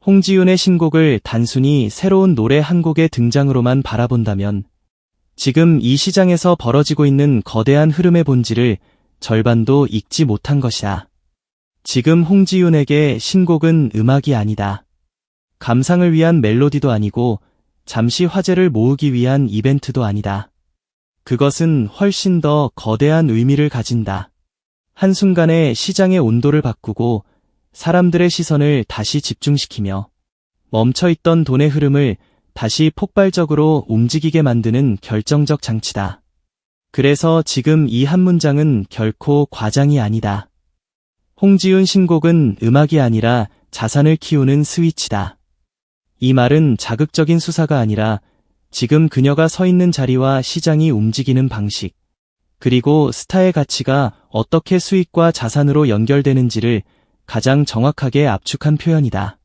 홍지윤의 신곡을 단순히 새로운 노래 한 곡의 등장으로만 바라본다면 지금 이 시장에서 벌어지고 있는 거대한 흐름의 본질을 절반도 읽지 못한 것이다. 지금 홍지윤에게 신곡은 음악이 아니다. 감상을 위한 멜로디도 아니고 잠시 화제를 모으기 위한 이벤트도 아니다. 그것은 훨씬 더 거대한 의미를 가진다. 한순간에 시장의 온도를 바꾸고 사람들의 시선을 다시 집중시키며 멈춰있던 돈의 흐름을 다시 폭발적으로 움직이게 만드는 결정적 장치다. 그래서 지금 이 한 문장은 결코 과장이 아니다. 홍지윤 신곡은 음악이 아니라 자산을 키우는 스위치다. 이 말은 자극적인 수사가 아니라 지금 그녀가 서 있는 자리와 시장이 움직이는 방식, 그리고 스타의 가치가 어떻게 수익과 자산으로 연결되는지를 가장 정확하게 압축한 표현이다.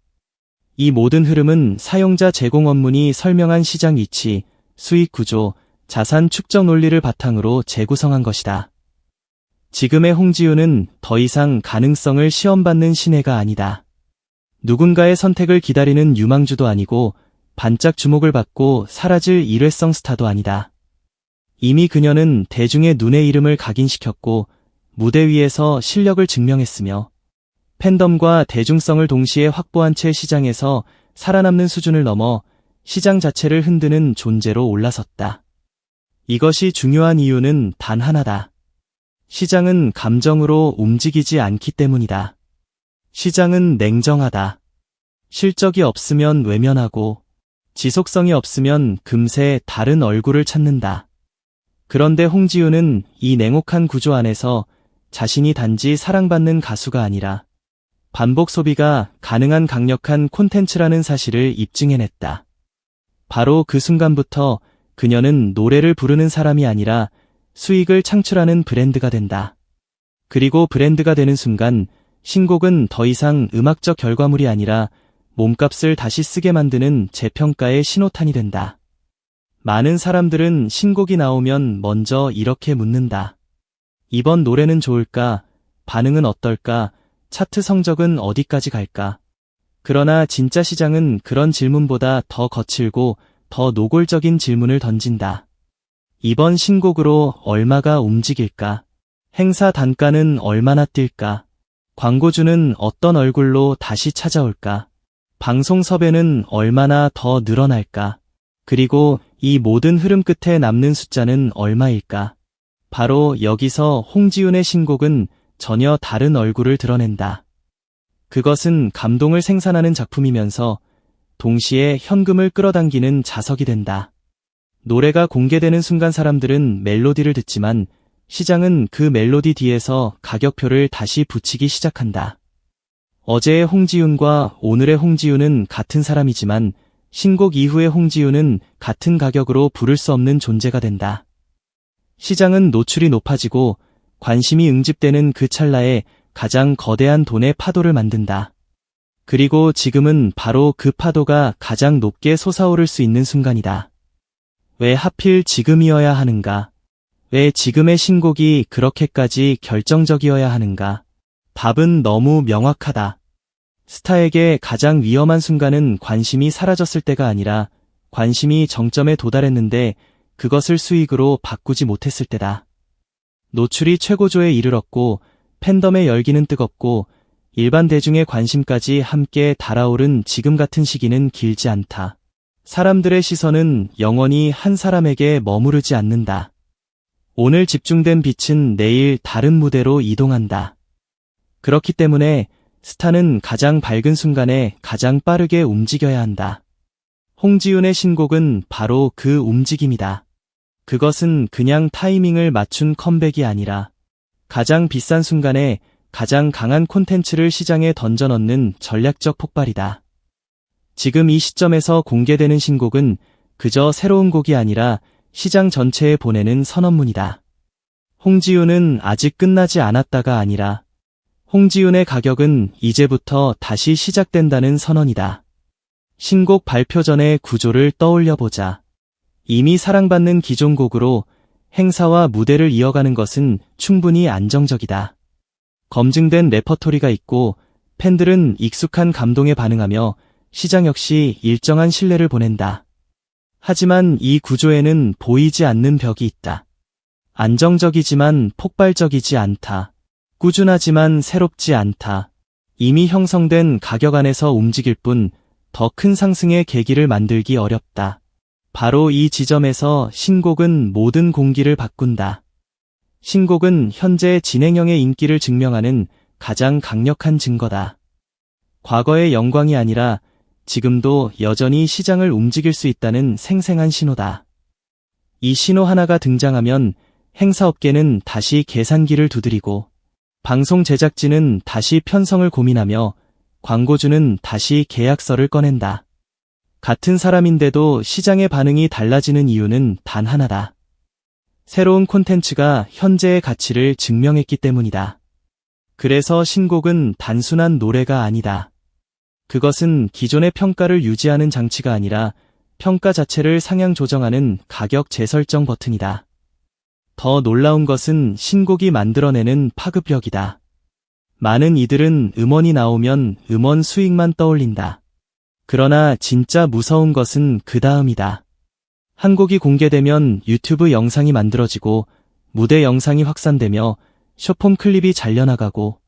이 모든 흐름은 사용자 제공 원문이 설명한 시장 위치, 수익 구조, 자산 축적 논리를 바탕으로 재구성한 것이다. 지금의 홍지윤은 더 이상 가능성을 시험받는 신예가 아니다. 누군가의 선택을 기다리는 유망주도 아니고 반짝 주목을 받고 사라질 일회성 스타도 아니다. 이미 그녀는 대중의 눈에 이름을 각인시켰고 무대 위에서 실력을 증명했으며 팬덤과 대중성을 동시에 확보한 채 시장에서 살아남는 수준을 넘어 시장 자체를 흔드는 존재로 올라섰다. 이것이 중요한 이유는 단 하나다. 시장은 감정으로 움직이지 않기 때문이다. 시장은 냉정하다. 실적이 없으면 외면하고 지속성이 없으면 금세 다른 얼굴을 찾는다. 그런데 홍지윤은 이 냉혹한 구조 안에서 자신이 단지 사랑받는 가수가 아니라 반복 소비가 가능한 강력한 콘텐츠라는 사실을 입증해냈다. 바로 그 순간부터 그녀는 노래를 부르는 사람이 아니라 수익을 창출하는 브랜드가 된다. 그리고 브랜드가 되는 순간 신곡은 더 이상 음악적 결과물이 아니라 몸값을 다시 쓰게 만드는 재평가의 신호탄이 된다. 많은 사람들은 신곡이 나오면 먼저 이렇게 묻는다. 이번 노래는 좋을까? 반응은 어떨까? 차트 성적은 어디까지 갈까? 그러나 진짜 시장은 그런 질문보다 더 거칠고 더 노골적인 질문을 던진다. 이번 신곡으로 얼마가 움직일까? 행사 단가는 얼마나 뛸까? 광고주는 어떤 얼굴로 다시 찾아올까? 방송 섭외는 얼마나 더 늘어날까? 그리고 이 모든 흐름 끝에 남는 숫자는 얼마일까? 바로 여기서 홍지윤의 신곡은 전혀 다른 얼굴을 드러낸다. 그것은 감동을 생산하는 작품이면서 동시에 현금을 끌어당기는 자석이 된다. 노래가 공개되는 순간 사람들은 멜로디를 듣지만 시장은 그 멜로디 뒤에서 가격표를 다시 붙이기 시작한다. 어제의 홍지윤과 오늘의 홍지윤은 같은 사람이지만 신곡 이후의 홍지윤은 같은 가격으로 부를 수 없는 존재가 된다. 시장은 노출이 높아지고 관심이 응집되는 그 찰나에 가장 거대한 돈의 파도를 만든다. 그리고 지금은 바로 그 파도가 가장 높게 솟아오를 수 있는 순간이다. 왜 하필 지금이어야 하는가? 왜 지금의 신곡이 그렇게까지 결정적이어야 하는가? 답은 너무 명확하다. 스타에게 가장 위험한 순간은 관심이 사라졌을 때가 아니라 관심이 정점에 도달했는데 그것을 수익으로 바꾸지 못했을 때다. 노출이 최고조에 이르렀고 팬덤의 열기는 뜨겁고 일반 대중의 관심까지 함께 달아오른 지금 같은 시기는 길지 않다. 사람들의 시선은 영원히 한 사람에게 머무르지 않는다. 오늘 집중된 빛은 내일 다른 무대로 이동한다. 그렇기 때문에 스타는 가장 밝은 순간에 가장 빠르게 움직여야 한다. 홍지윤의 신곡은 바로 그 움직임이다. 그것은 그냥 타이밍을 맞춘 컴백이 아니라 가장 비싼 순간에 가장 강한 콘텐츠를 시장에 던져넣는 전략적 폭발이다. 지금 이 시점에서 공개되는 신곡은 그저 새로운 곡이 아니라 시장 전체에 보내는 선언문이다. 홍지윤은 아직 끝나지 않았다가 아니라 홍지윤의 가격은 이제부터 다시 시작된다는 선언이다. 신곡 발표 전의 구조를 떠올려보자. 이미 사랑받는 기존 곡으로 행사와 무대를 이어가는 것은 충분히 안정적이다. 검증된 레퍼토리가 있고 팬들은 익숙한 감동에 반응하며 시장 역시 일정한 신뢰를 보낸다. 하지만 이 구조에는 보이지 않는 벽이 있다. 안정적이지만 폭발적이지 않다. 꾸준하지만 새롭지 않다. 이미 형성된 가격 안에서 움직일 뿐 더 큰 상승의 계기를 만들기 어렵다. 바로 이 지점에서 신곡은 모든 공기를 바꾼다. 신곡은 현재 진행형의 인기를 증명하는 가장 강력한 증거다. 과거의 영광이 아니라 지금도 여전히 시장을 움직일 수 있다는 생생한 신호다. 이 신호 하나가 등장하면 행사업계는 다시 계산기를 두드리고, 방송 제작진은 다시 편성을 고민하며, 광고주는 다시 계약서를 꺼낸다. 같은 사람인데도 시장의 반응이 달라지는 이유는 단 하나다. 새로운 콘텐츠가 현재의 가치를 증명했기 때문이다. 그래서 신곡은 단순한 노래가 아니다. 그것은 기존의 평가를 유지하는 장치가 아니라 평가 자체를 상향 조정하는 가격 재설정 버튼이다. 더 놀라운 것은 신곡이 만들어내는 파급력이다. 많은 이들은 음원이 나오면 음원 수익만 떠올린다. 그러나 진짜 무서운 것은 그 다음이다. 한 곡이 공개되면 유튜브 영상이 만들어지고, 무대 영상이 확산되며 숏폼 클립이 잘려나가고,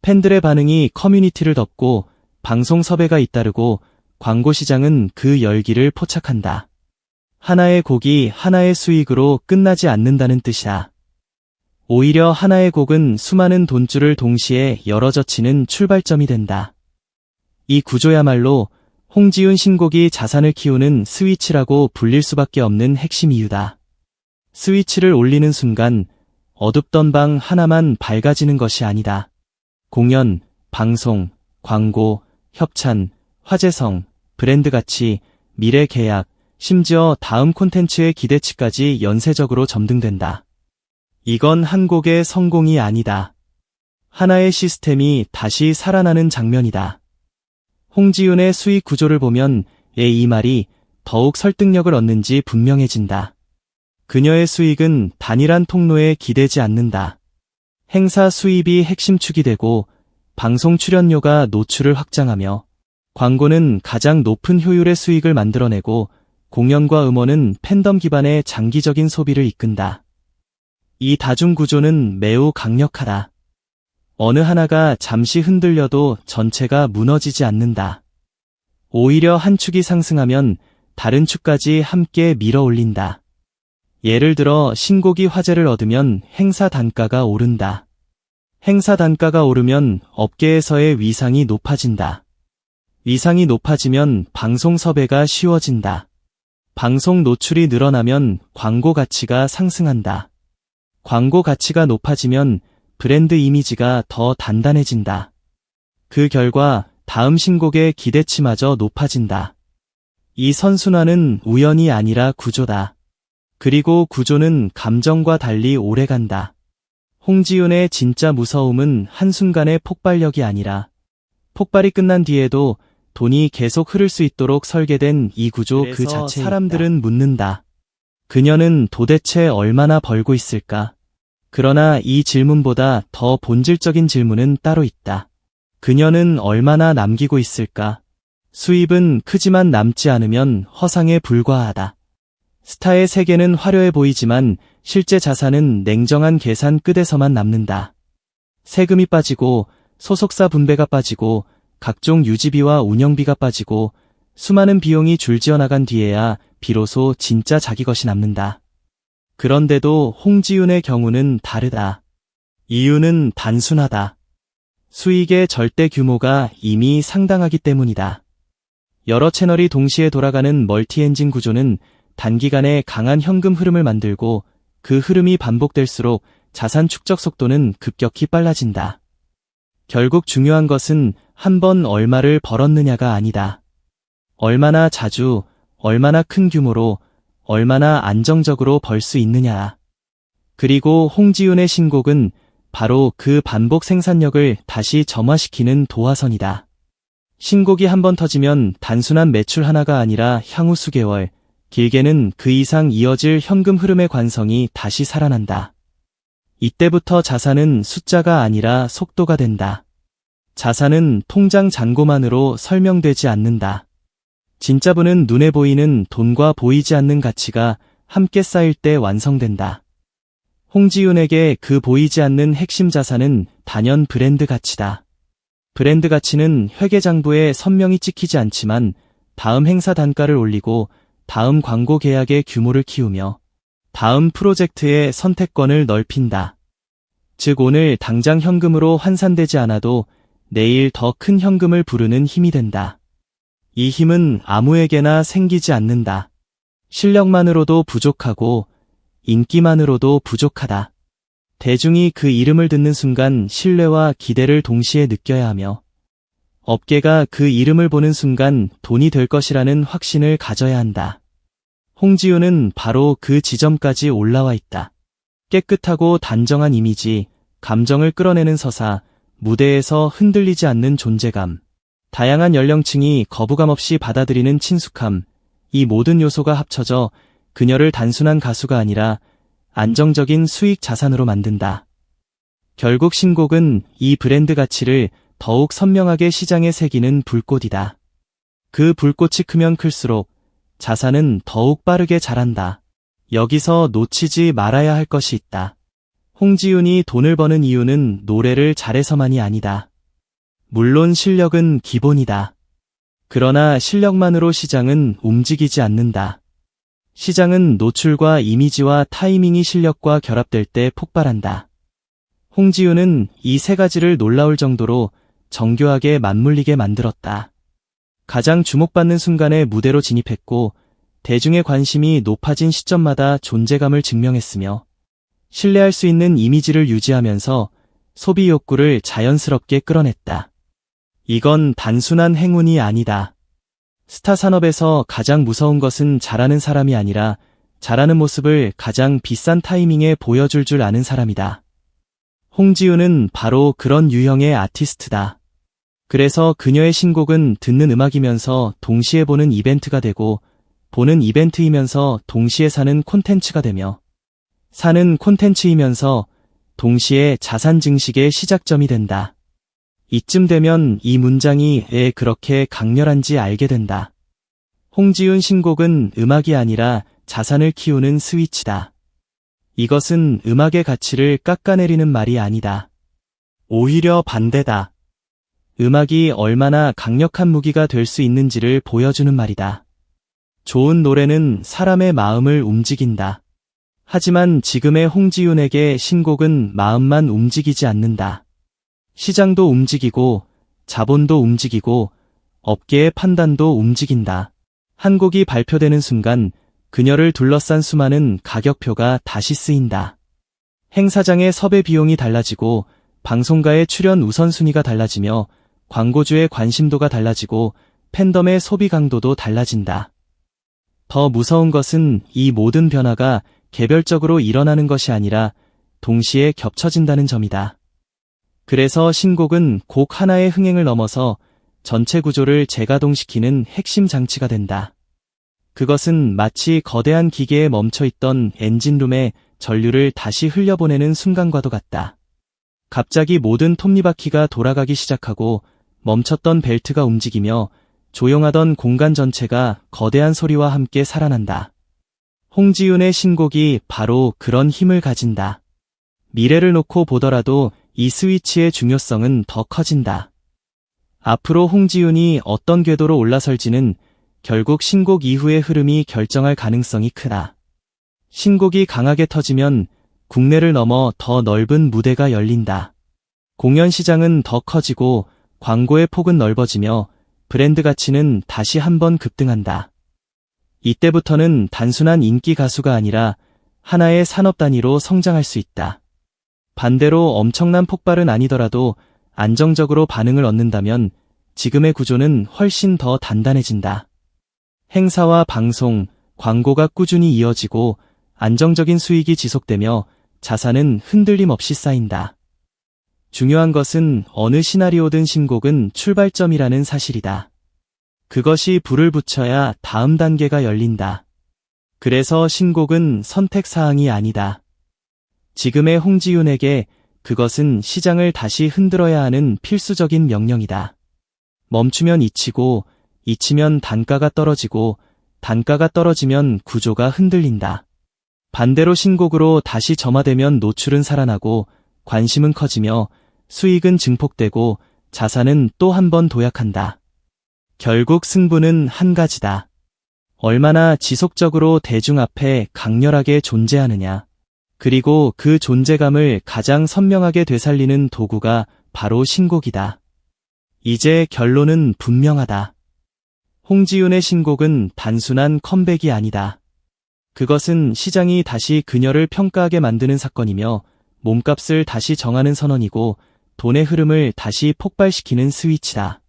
팬들의 반응이 커뮤니티를 덮고, 방송 섭외가 잇따르고, 광고 시장은 그 열기를 포착한다. 하나의 곡이 하나의 수익으로 끝나지 않는다는 뜻이다. 오히려 하나의 곡은 수많은 돈줄을 동시에 열어젖히는 출발점이 된다. 이 구조야말로 홍지윤 신곡이 자산을 키우는 스위치라고 불릴 수밖에 없는 핵심 이유다. 스위치를 올리는 순간 어둡던 방 하나만 밝아지는 것이 아니다. 공연, 방송, 광고, 협찬, 화제성, 브랜드 가치, 미래 계약, 심지어 다음 콘텐츠의 기대치까지 연쇄적으로 점등된다. 이건 한 곡의 성공이 아니다. 하나의 시스템이 다시 살아나는 장면이다. 홍지윤의 수익 구조를 보면 이 말이 더욱 설득력을 얻는지 분명해진다. 그녀의 수익은 단일한 통로에 기대지 않는다. 행사 수입이 핵심 축이 되고, 방송 출연료가 노출을 확장하며, 광고는 가장 높은 효율의 수익을 만들어내고, 공연과 음원은 팬덤 기반의 장기적인 소비를 이끈다. 이 다중 구조는 매우 강력하다. 어느 하나가 잠시 흔들려도 전체가 무너지지 않는다. 오히려 한 축이 상승하면 다른 축까지 함께 밀어 올린다. 예를 들어 신곡이 화제를 얻으면 행사 단가가 오른다. 행사 단가가 오르면 업계에서의 위상이 높아진다. 위상이 높아지면 방송 섭외가 쉬워진다. 방송 노출이 늘어나면 광고 가치가 상승한다. 광고 가치가 높아지면 브랜드 이미지가 더 단단해진다. 그 결과 다음 신곡의 기대치마저 높아진다. 이 선순환은 우연이 아니라 구조다. 그리고 구조는 감정과 달리 오래간다. 홍지윤의 진짜 무서움은 한순간의 폭발력이 아니라, 폭발이 끝난 뒤에도 돈이 계속 흐를 수 있도록 설계된 이 구조 그 자체에 사람들은 있다. 묻는다. 그녀는 도대체 얼마나 벌고 있을까? 그러나 이 질문보다 더 본질적인 질문은 따로 있다. 그녀는 얼마나 남기고 있을까? 수입은 크지만 남지 않으면 허상에 불과하다. 스타의 세계는 화려해 보이지만 실제 자산은 냉정한 계산 끝에서만 남는다. 세금이 빠지고 소속사 분배가 빠지고 각종 유지비와 운영비가 빠지고 수많은 비용이 줄지어 나간 뒤에야 비로소 진짜 자기 것이 남는다. 그런데도 홍지윤의 경우는 다르다. 이유는 단순하다. 수익의 절대 규모가 이미 상당하기 때문이다. 여러 채널이 동시에 돌아가는 멀티엔진 구조는 단기간에 강한 현금 흐름을 만들고, 그 흐름이 반복될수록 자산 축적 속도는 급격히 빨라진다. 결국 중요한 것은 한 번 얼마를 벌었느냐가 아니다. 얼마나 자주, 얼마나 큰 규모로, 얼마나 안정적으로 벌 수 있느냐. 그리고 홍지윤의 신곡은 바로 그 반복 생산력을 다시 점화시키는 도화선이다. 신곡이 한번 터지면 단순한 매출 하나가 아니라 향후 수개월, 길게는 그 이상 이어질 현금 흐름의 관성이 다시 살아난다. 이때부터 자산은 숫자가 아니라 속도가 된다. 자산은 통장 잔고만으로 설명되지 않는다. 진짜 부는 눈에 보이는 돈과 보이지 않는 가치가 함께 쌓일 때 완성된다. 홍지윤에게 그 보이지 않는 핵심 자산은 단연 브랜드 가치다. 브랜드 가치는 회계장부에 선명히 찍히지 않지만 다음 행사 단가를 올리고 다음 광고 계약의 규모를 키우며 다음 프로젝트의 선택권을 넓힌다. 즉 오늘 당장 현금으로 환산되지 않아도 내일 더 큰 현금을 부르는 힘이 된다. 이 힘은 아무에게나 생기지 않는다. 실력만으로도 부족하고 인기만으로도 부족하다. 대중이 그 이름을 듣는 순간 신뢰와 기대를 동시에 느껴야 하며 업계가 그 이름을 보는 순간 돈이 될 것이라는 확신을 가져야 한다. 홍지윤은 바로 그 지점까지 올라와 있다. 깨끗하고 단정한 이미지, 감정을 끌어내는 서사, 무대에서 흔들리지 않는 존재감, 다양한 연령층이 거부감 없이 받아들이는 친숙함, 이 모든 요소가 합쳐져 그녀를 단순한 가수가 아니라 안정적인 수익 자산으로 만든다. 결국 신곡은 이 브랜드 가치를 더욱 선명하게 시장에 새기는 불꽃이다. 그 불꽃이 크면 클수록 자산은 더욱 빠르게 자란다. 여기서 놓치지 말아야 할 것이 있다. 홍지윤이 돈을 버는 이유는 노래를 잘해서만이 아니다. 물론 실력은 기본이다. 그러나 실력만으로 시장은 움직이지 않는다. 시장은 노출과 이미지와 타이밍이 실력과 결합될 때 폭발한다. 홍지윤은 이 세 가지를 놀라울 정도로 정교하게 맞물리게 만들었다. 가장 주목받는 순간에 무대로 진입했고 대중의 관심이 높아진 시점마다 존재감을 증명했으며 신뢰할 수 있는 이미지를 유지하면서 소비 욕구를 자연스럽게 끌어냈다. 이건 단순한 행운이 아니다. 스타 산업에서 가장 무서운 것은 잘하는 사람이 아니라 잘하는 모습을 가장 비싼 타이밍에 보여줄 줄 아는 사람이다. 홍지윤은 바로 그런 유형의 아티스트다. 그래서 그녀의 신곡은 듣는 음악이면서 동시에 보는 이벤트가 되고 보는 이벤트이면서 동시에 사는 콘텐츠가 되며 사는 콘텐츠이면서 동시에 자산 증식의 시작점이 된다. 이쯤 되면 이 문장이 왜 그렇게 강렬한지 알게 된다. 홍지윤 신곡은 음악이 아니라 자산을 키우는 스위치다. 이것은 음악의 가치를 깎아내리는 말이 아니다. 오히려 반대다. 음악이 얼마나 강력한 무기가 될 수 있는지를 보여주는 말이다. 좋은 노래는 사람의 마음을 움직인다. 하지만 지금의 홍지윤에게 신곡은 마음만 움직이지 않는다. 시장도 움직이고 자본도 움직이고 업계의 판단도 움직인다. 한 곡이 발표되는 순간 그녀를 둘러싼 수많은 가격표가 다시 쓰인다. 행사장의 섭외 비용이 달라지고 방송가의 출연 우선순위가 달라지며 광고주의 관심도가 달라지고 팬덤의 소비 강도도 달라진다. 더 무서운 것은 이 모든 변화가 개별적으로 일어나는 것이 아니라 동시에 겹쳐진다는 점이다. 그래서 신곡은 곡 하나의 흥행을 넘어서 전체 구조를 재가동시키는 핵심 장치가 된다. 그것은 마치 거대한 기계에 멈춰있던 엔진룸에 전류를 다시 흘려보내는 순간과도 같다. 갑자기 모든 톱니바퀴가 돌아가기 시작하고 멈췄던 벨트가 움직이며 조용하던 공간 전체가 거대한 소리와 함께 살아난다. 홍지윤의 신곡이 바로 그런 힘을 가진다. 미래를 놓고 보더라도 이 스위치의 중요성은 더 커진다. 앞으로 홍지윤이 어떤 궤도로 올라설지는 결국 신곡 이후의 흐름이 결정할 가능성이 크다. 신곡이 강하게 터지면 국내를 넘어 더 넓은 무대가 열린다. 공연 시장은 더 커지고 광고의 폭은 넓어지며 브랜드 가치는 다시 한번 급등한다. 이때부터는 단순한 인기 가수가 아니라 하나의 산업 단위로 성장할 수 있다. 반대로 엄청난 폭발은 아니더라도 안정적으로 반응을 얻는다면 지금의 구조는 훨씬 더 단단해진다. 행사와 방송, 광고가 꾸준히 이어지고 안정적인 수익이 지속되며 자산은 흔들림 없이 쌓인다. 중요한 것은 어느 시나리오든 신곡은 출발점이라는 사실이다. 그것이 불을 붙여야 다음 단계가 열린다. 그래서 신곡은 선택사항이 아니다. 지금의 홍지윤에게 그것은 시장을 다시 흔들어야 하는 필수적인 명령이다. 멈추면 잊히고 잊히면 단가가 떨어지고 단가가 떨어지면 구조가 흔들린다. 반대로 신곡으로 다시 점화되면 노출은 살아나고 관심은 커지며 수익은 증폭되고 자산은 또 한 번 도약한다. 결국 승부는 한 가지다. 얼마나 지속적으로 대중 앞에 강렬하게 존재하느냐. 그리고 그 존재감을 가장 선명하게 되살리는 도구가 바로 신곡이다. 이제 결론은 분명하다. 홍지윤의 신곡은 단순한 컴백이 아니다. 그것은 시장이 다시 그녀를 평가하게 만드는 사건이며 몸값을 다시 정하는 선언이고 돈의 흐름을 다시 폭발시키는 스위치다.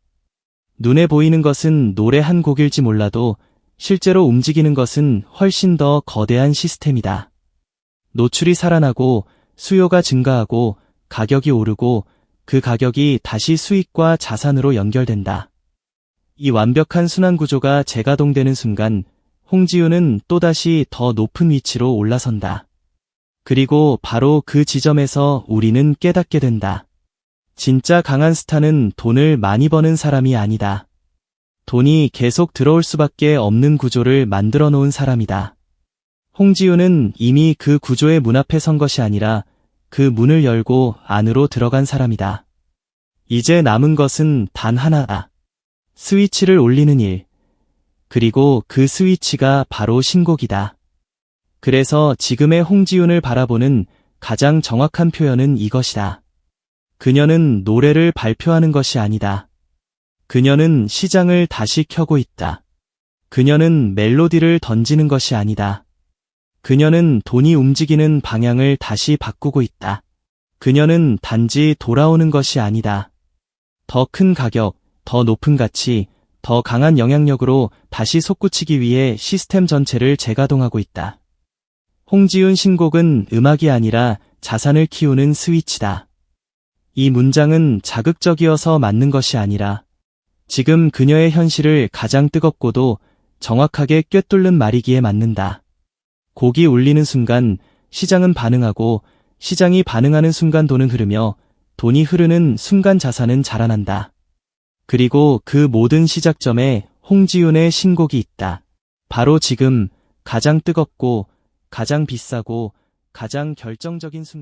눈에 보이는 것은 노래 한 곡일지 몰라도 실제로 움직이는 것은 훨씬 더 거대한 시스템이다. 노출이 살아나고 수요가 증가하고 가격이 오르고 그 가격이 다시 수익과 자산으로 연결된다. 이 완벽한 순환 구조가 재가동되는 순간 홍지윤은 또다시 더 높은 위치로 올라선다. 그리고 바로 그 지점에서 우리는 깨닫게 된다. 진짜 강한 스타는 돈을 많이 버는 사람이 아니다. 돈이 계속 들어올 수밖에 없는 구조를 만들어 놓은 사람이다. 홍지윤은 이미 그 구조의 문 앞에 선 것이 아니라 그 문을 열고 안으로 들어간 사람이다. 이제 남은 것은 단 하나다. 스위치를 올리는 일. 그리고 그 스위치가 바로 신곡이다. 그래서 지금의 홍지윤을 바라보는 가장 정확한 표현은 이것이다. 그녀는 노래를 발표하는 것이 아니다. 그녀는 시장을 다시 켜고 있다. 그녀는 멜로디를 던지는 것이 아니다. 그녀는 돈이 움직이는 방향을 다시 바꾸고 있다. 그녀는 단지 돌아오는 것이 아니다. 더 큰 가격, 더 높은 가치, 더 강한 영향력으로 다시 솟구치기 위해 시스템 전체를 재가동하고 있다. 홍지윤 신곡은 음악이 아니라 자산을 키우는 스위치다. 이 문장은 자극적이어서 맞는 것이 아니라 지금 그녀의 현실을 가장 뜨겁고도 정확하게 꿰뚫는 말이기에 맞는다. 곡이 울리는 순간 시장은 반응하고 시장이 반응하는 순간 돈은 흐르며 돈이 흐르는 순간 자산은 자라난다. 그리고 그 모든 시작점에 홍지윤의 신곡이 있다. 바로 지금 가장 뜨겁고 가장 비싸고 가장 결정적인 순간.